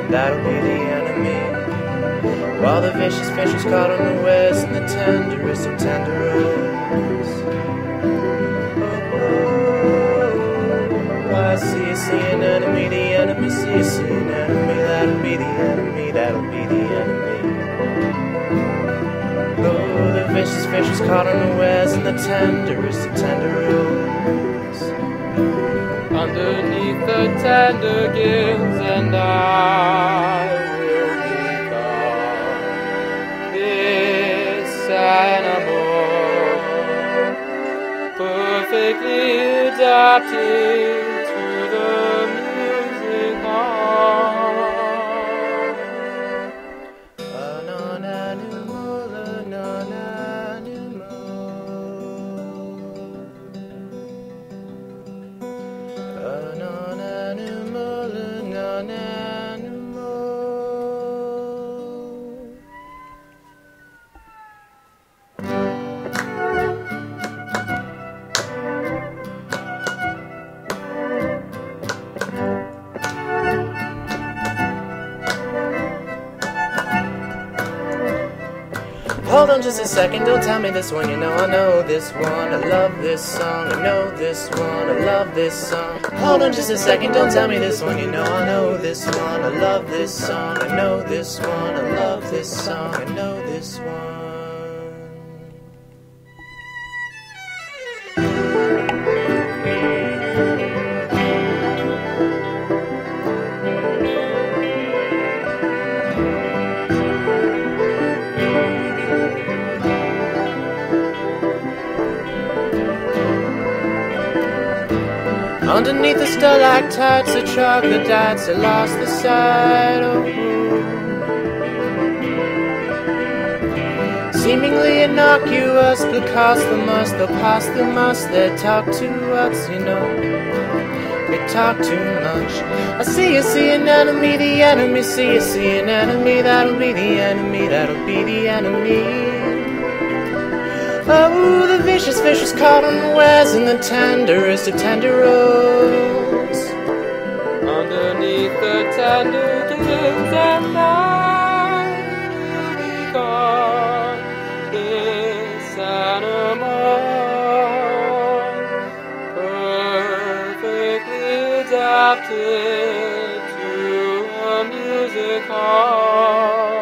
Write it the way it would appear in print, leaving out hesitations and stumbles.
That'll be the enemy. While the vicious fish was caught unawares in the tenderest of tender rows. Oh, I see an enemy, the enemy, see an enemy. That'll be the enemy, that'll be the enemy. Oh, the vicious fish was caught unawares in the tenderest of tender rows. Underneath the tender gills, and I will become this animal, perfectly adapted to the music hall. Anonanimal, anonanimal. Anonanimal, anonanimal. Hold on just a second, don't tell me this one. You know I know this one, I love this song. I know this one, I love this song. Hold on just a second, don't tell me this one. You know I know this one, I love this song. I know this one, I love this song. I know this one. Underneath the stalactites, the troglodytes, they lost the sight. Oh, seemingly innocuous, because the must, they'll pass the must. They talk to us, you know. They talk too much. I see an enemy, the enemy. See an enemy. That'll be the enemy. That'll be the enemy. Oh, the vicious fish was caught unawares in the tenderest of tender rows. Underneath the tender gills, and I will become this animal, perfectly adapted to a music hall.